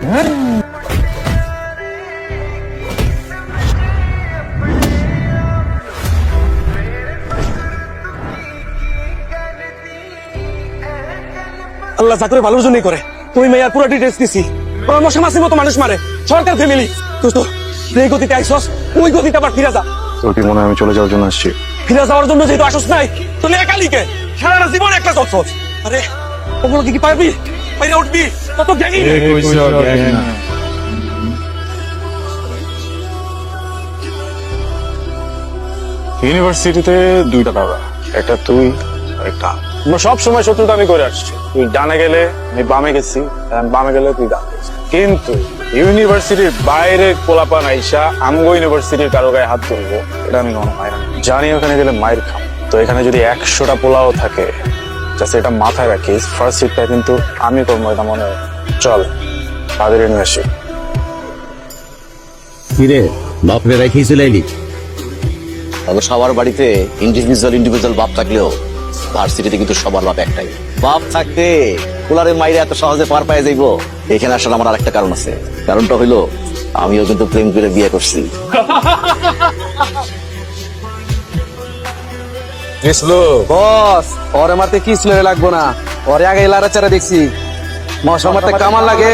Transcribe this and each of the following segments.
আল্লাহ যা করে ভালোর জন্যই করে। তুমি মেয়ার পুরো ডিটেলস দিছি। মশা মাসির মতো মানুষ মারে, সরকার ফ্যামিলি। দোস্ত এই গতিতে আইসস, ওই গতিতে আবার ফিরে যা। তোর কি মনে হয় আমি চলে যাওয়ার জন্য আসছি? ফিরে যাওয়ার জন্য যেহেতু আসস নাই, তো একালিকে সারা জীবন একটা চলছস। আরে ওগুলো কি পারবি? বাইরে উঠবি তত জ্ঞানী ইউনিভার্সিটিতে দুইটা দাদা, একটা তুই আর একটা আমরা সব সময় শত্রুতা আমি করে আসছি। তুই ডানে গেলে আমি বামে গেছি, বামে গেলে তুই ডানে গেছিস। কিন্তু ইউনিভার্সিটির বাইরে পোলাপান আইসা আমগো ইউনিভার্সিটির কারো গায়ে হাত তুলবো, এটা আমি কোনো মায়ের জানি। ওখানে গেলে মায়ের খাম। তো এখানে যদি 100টা পোলাও থাকে, জাস্ট এটা মাথায় রাখিস, ফার্স্ট সিটটা কিন্তু আমি করবো, এটা মনে হয়। চল তাদের ইউনিভার্সিটি। কিরে বাপরে রেখেই চলে এলি? সবার বাড়িতে ইন্ডিভিজুয়াল বাপ থাকলেও ভার্সিটিতে কিন্তু সবার বাপ একটাই। বাপ থাকতে পোলারে মাইরে এত সহজে পার পায়ে যাইবো, এখানে আসার আমার আরেকটা কারণ আছে। কারণটা হইলো আমিও কিন্তু প্রেম করে বিয়ে করছি। বস ওরে মারতে কি স্লোরে লাগবো না, ওরে আগে লাড়াচাড়া দেখছি, মশা মারতে কামাল লাগে।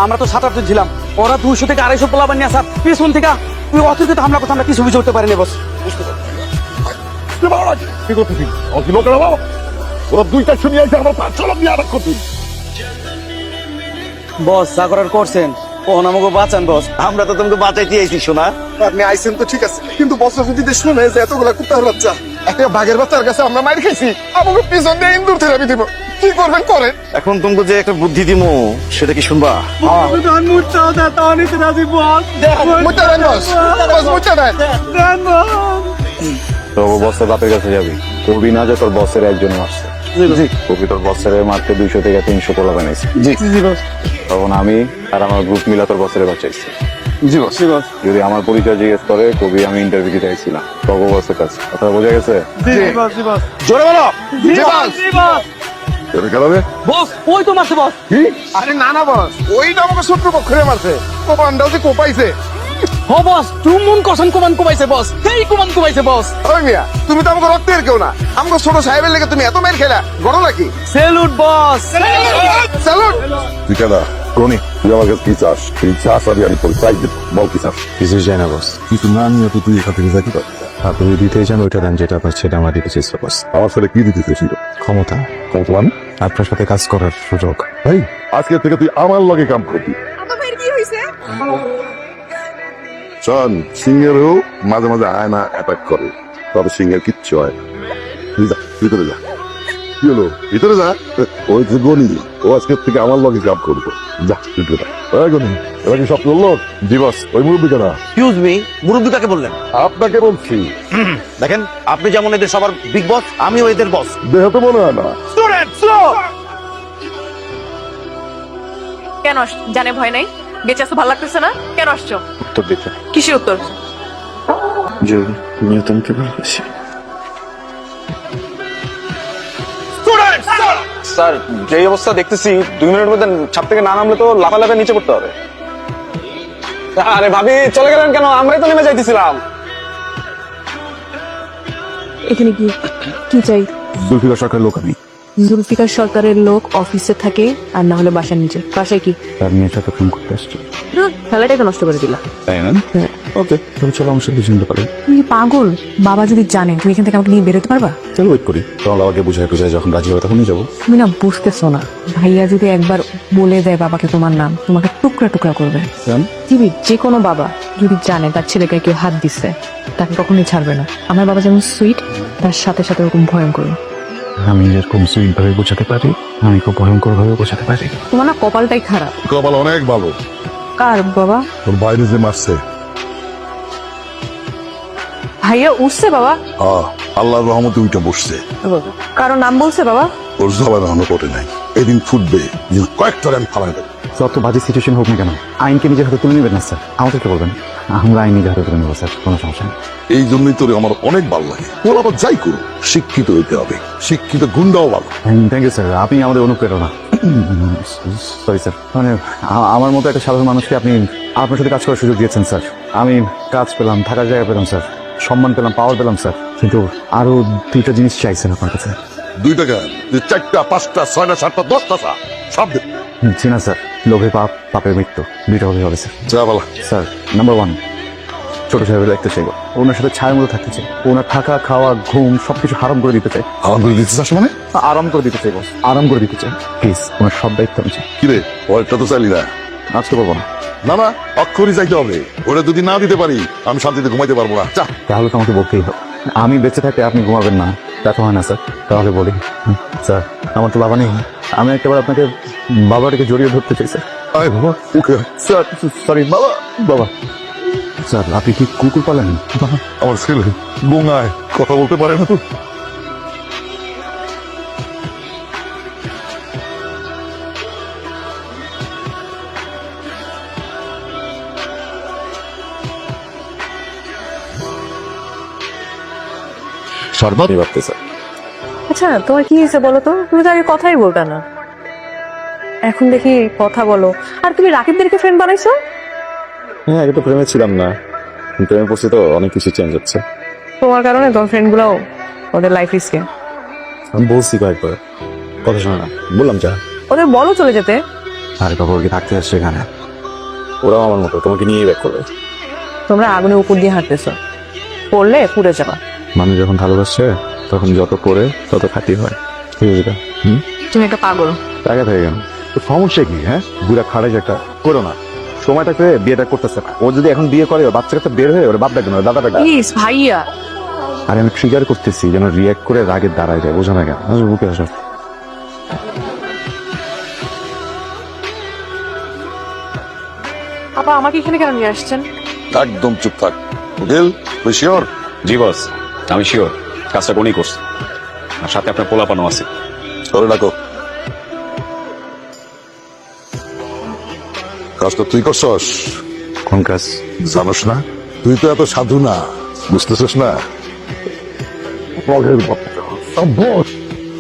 আমরা তো 7-8 ছিলাম, ওরা 200 থেকে 250 পোলা বানিয়ে আসা পিছন থেকে তুই অতিরিক্ত হামলা করতে আমরা কিছু বুঝে উঠতে পারিনি বস। বস যা করার করছেন, কখন আমাকে বাঁচান বস। আমরা তো তোমাকে বাঁচাইতে আইছি শোনা। আপনি আইসেন তো ঠিক আছে, কিন্তু বছর যদি শুনে যে এতগুলা কুত্তার বাচ্চা একটা বাঘের বাচ্চার কাছে আমরা মার খাইছি, আমাকে পিছন দিয়ে ইন্দুর থেরাপি দিব, কি করবেন করেন। এখন তোমাকে যে একটা বুদ্ধি দিমু সেটা কি শুনবা? তো বসের বাপের কাছে যাবি, কবি না যে তোর বসের একজন আসছে। কবি তোর বসের মারতে 200 থেকে 300 পোলা বানাইছে। তখন আমি আর আমার গ্রুপ মিলা তোর বসের বাঁচাইছি। যদি আমার পরিচয় জিজ্ঞেস করে, কবি আমি ইন্টারভিউ দিতে আইছিলাম তবু বসের কাছে। কথা বোঝা গেছে? জোরে বলো। বস ওই তো মারছে বস। আরে না না বস, ওইটা আমাকে শত্রুপক্ষে মারছে, কোপানটাও যে কোপাইছে। ও বস তুমি মন কসম কুমান কুমাইছে বস, সেই কুমান কুমাইছে বস। ওই মিয়া, তুমি তো আমাকে রক্তের কেউ না, আমাকে ছোট সাহেবের লেগে তুমি এত মেয়ের খেলা গড়ো নাকি? সেলুট বস। স্যালুট। তুই কেন রনি, তুই আমার কাছে কি চাস? তুই চাস আমি আমি তোর চাই দেব, বল কি চাস? কিছুই চাই না বস। কিছু না নিয়ে তো তুই এখান থেকে যাইতে পারবি। আপনি দিতে চান ওইটা দেন, যেটা আপনার সেটা আমার দিতে চেষ্টা বস। আমার ছেলে কি দিতে চেয়েছিল? ক্ষমতা, কতমান? আপনার সাথে কাজ করার সুযোগ। ভাই আজকে থেকে তুই আমার লগে কাম করবি। শোন, সিংহেরও মাঝে মাঝে আয়না অ্যাটাক করে, তবে সিংহের কিচ্ছু হয় না। তুই যা, ভিতরে যা। কি হলো? ভিতরে যা। ওই যে গনি, ও আজকে থেকে আমার লগে কাম করবো। যা ভিতরে যা। ওই গনি, এবার কি সব চললো? জি বস। ওই মুরব্বী কেনা? এক্সকিউজ মি, মুরব্বী কাকে বললেন? আপনাকে বলছি। দেখেন আপনি যেমন এদের সবার বিগ বস, আমিও এদের বস। দেহ তো মনে হয় না। কেন জানে ভয় নাই? বেঁচে আসতে ভালো লাগতেছে না? কেন আসছো? উত্তর দিতে কিসের উত্তর? নিয়তনকে ভালোবাসি। স্যার যে অবস্থা দেখতেছি, 2 মিনিটের মধ্যে ছাদ থেকে না নামলে তো লাফালাফে নিচে পড়তে হবে। আরে ভাবি চলে গেলেন কেন? আমরাই তো নেমে যাইতেছিলাম। এখানে কি কি চাই? জুলফিকার সরকারের লোক আমি। জুলফিকার সরকারের লোক অফিসে থাকে, আর না হলে বাসার নিচে। বাসায় কি? তার মেয়ের সাথে ফোন করতে আসছে। খেলাটাকে নষ্ট করে দিলা। তাই না? ওকে, তবে চলো আমার সাথে চিনতে পারি। তুমি কি পাগল? বাবা যদি জানে তুমি এখান থেকে আমাকে নিয়ে বেরোতে পারবা? চলো ওয়েট করি, তখন বাবাকে বুঝাই যখন রাজি হবে তখনই যাবো। তুমি না বুঝতেছো না, ভাইয়া যদি একবার বলে দেয় বাবাকে তোমার নাম, তোমাকে টুকরা টুকরা করবে। পৃথিবীর যে কোনো বাবা যদি জানে তার ছেলেকে কেউ হাত দিচ্ছে, তাকে কখনোই ছাড়বে না। আমার বাবা যেমন সুইট, তার সাথে সাথে ওরকম ভয়ঙ্কর। আমি যেরকম সুইট ভাবে বোঝাতে পারি, আমি খুব ভয়ঙ্কর ভাবে বোঝাতে পারি। তোমার না কপালটাই খারাপ। কপাল অনেক ভালো। কার বাবা? তোর বাইরে যে মারছে, ভাইয়া উঠছে বাবা? আল্লাহর রহমতে উইটা বসছে। কারো নাম বলছে বাবা? ওর জবান এখনো পড়ে নাই, এদিন ফুটবে যে কয়েকটার আমি ফালাই দেবো। যত বাজে সিচুয়েশন হোক না কেন আইনকে নিজের হাতে তুলে নেবেন না স্যার, আমাদেরকে বলবেন, আমরা আইন নিজের হাতে তুলে নেবো স্যার, কোনো সমস্যা নেই। এই জন্যই তোর আমার অনেক ভালো লাগে। ওর আবার যাই করুক, শিক্ষিত হইতে হবে, শিক্ষিত গুন্ডাও ভালো। থ্যাংক ইউ স্যার, আপনি আমাদের অনুপ্রেরণা। সরি স্যার, মানে আমার মতো একটা সাধারণ মানুষকে আপনি আপনার সাথে কাজ করার সুযোগ দিয়েছেন স্যার। আমি কাজ পেলাম, থাকার জায়গা পেলাম স্যার, সম্মান পেলাম, পাওয়ার পেলাম স্যার, কিন্তু আরো দুইটা জিনিস চাইছেন আপনার কাছে। 2 টাকা, 4টা, 5টা, 6টা, 7টা, 10টা সব দে। জি না স্যার, লোভে পাপ, পাপের মৃত্যু, দুইটা হলে হবে স্যার। যা বলা। স্যার নাম্বার 1, ছোট সাহেবের দেখতে চাইব, ওনার সাথে ছায়ের মধ্যে থাকতে চাই, ওনার থাকা খাওয়া ঘুম সবকিছু হারাম করে দিতে চাই। আমার করে দিতে চাস মানে? আরাম করে দিতে চাই বস, আরাম করে দিতে চাই প্লিজ, ওনার সব দায়িত্ব আমি চাই। কিরে, ওইটা তো চাইলি না। আজকে বলবো না। না না, অক্ষরই চাইতে হবে। ওটা যদি না দিতে পারি আমি শান্তিতে ঘুমাইতে পারবো না। চা। তাহলে তো আমাকে বলতেই হবে, আমি বেঁচে থাকতে আপনি ঘুমাবেন না, তা তো হয় না স্যার। তাহলে বলি স্যার, আমার তো বাবা নেই, আমি একেবারে আপনাকে বাবাটাকে জড়িয়ে ধরতে চাই স্যার। আয় বাবা, ওকে। স্যার সরি বাবা, বাবা। স্যার আপনি কি কুকুর পালেন? আমার ছেলে বোঙায় কথা বলতে পারে না তো। শরবত ভাবতে স্যার। আচ্ছা তোমার কি হয়েছে বলো তো? তুমি তো আগে কথাই বলতে না, এখন দেখি কথা বলো। আর তুমি রাকিবদেরকে ফ্রেন্ড বানাইছো? হ্যাঁ, আগে তো প্রেমে ছিলাম না, প্রেমে পড়ছি তো অনেক কিছু চেঞ্জ হচ্ছে। তোমার কারণে তোমার ফ্রেন্ড গুলাও ওদের লাইফ রিস্কে। আমি বলছি কয়েকবার, কথা শোনা না, বললাম যা। ওদের বলো চলে যেতে। আরে বাবা, ওর কি থাকতে আসছে এখানে? ওরাও আমার মতো তোমাকে নিয়েই ব্যাক করবে। তোমরা আগুনের উপর দিয়ে হাঁটতেছো, পড়লে পুড়ে যাবা। মানুষ যখন ভালোবাসে তখন যত করে তত খাঁটি হয়। ঠিক আছে? তুমি একটা পাগল। টাকা থেকে গেল তো সমস্যা কি? হ্যাঁ, বুড়া খাড়াই একটা করো না, সময় থাকতে বিয়েটা করতেছে না। ও যদি এখন বিয়ে করে, বাচ্চা কাচ্চা বের হয়ে ওর বাপ ডাকবে না, দাদা ডাকবে। প্লিজ ভাইয়া। আরে আমি ট্রিগার করতেছি যেন রিয়াক্ট করে রাগে দাঁড়ায় যায়, বোঝো না কেন? বুকে আসো। আপা আমাকে এখানে কেন নিয়ে আসছেন? একদম চুপ থাক। উকিল, তুই শিওর? জি বস, আমি শিওর কাজটা কোনই করছে, আর সাথে আপনার পোলাপানো আছে। ধরে রাখো। কাজটা তুই করছস? কোন কাজ? জানোস না? তুই তো এত সাধু না, বুঝতেছিস না?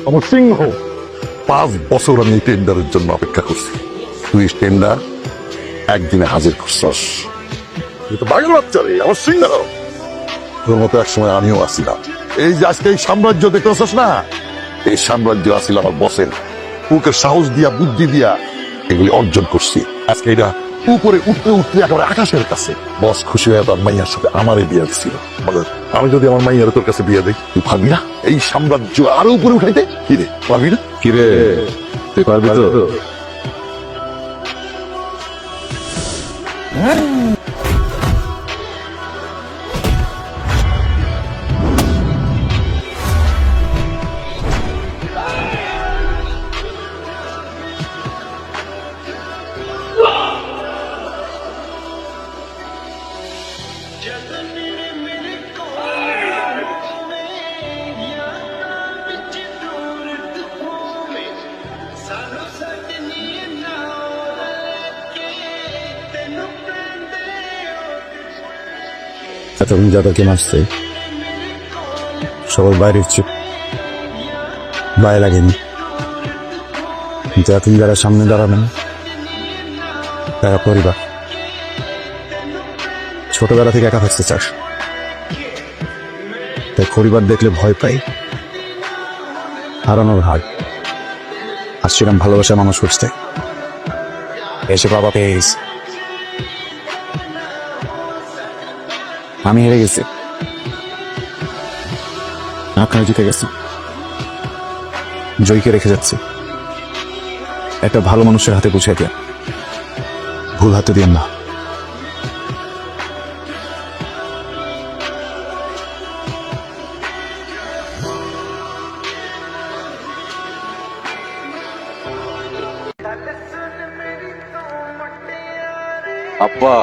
আমার সিংহ 5 বছর আমি এই টেন্ডারের জন্য অপেক্ষা করছি। তুই টেন্ডার একদিনে হাজির করছস। তুই তো বাঘের বাচ্চা রে, আমার সিংহ। তোর মতো এক সময় আমিও আসছিলাম। এই যে আজকে এই সাম্রাজ্য দেখতেছস না, এই সাম্রাজ্য আসছিল আমার বসের। ওকে সাহস দিয়া, বুদ্ধি দিয়া এগুলি অর্জন করছি। আজকে এটা উপরে উঠতে উঠতে একেবারে আকাশের কাছে। বস খুশি হয়ে তার মাইয়ার সাথে আমারই বিয়ে দিচ্ছিল। আমি যদি আমার মাইয়ার তোর কাছে বিয়ে দিই, তুই পারবি না এই সাম্রাজ্য আরো উপরে উঠাইতে? কি রে, পারবি না? কিরে, তুই পারবি তো? এতক্ষণ যাদেরকে মারছে সবাই বাইরের চুপ, গায়ে লাগেনি। তুমি যারা সামনে দাঁড়াবেন তারা পরিবার। ছোটবেলা থেকে একা থাকতে চাস, তাই পরিবার দেখলে ভয় পাই, হারানোর হার। আসছিলাম ভালোবাসা মানুষ খুঁজতে, এসে বাবা পেয়ে গেছি। আমি হেরে গেছি, আপনারা জিতে গেছে। জয়ীকে রেখে যাচ্ছি, একটা ভালো মানুষের হাতে বুঝিয়ে দেন, ভুল হাতে দিন না। আব্বা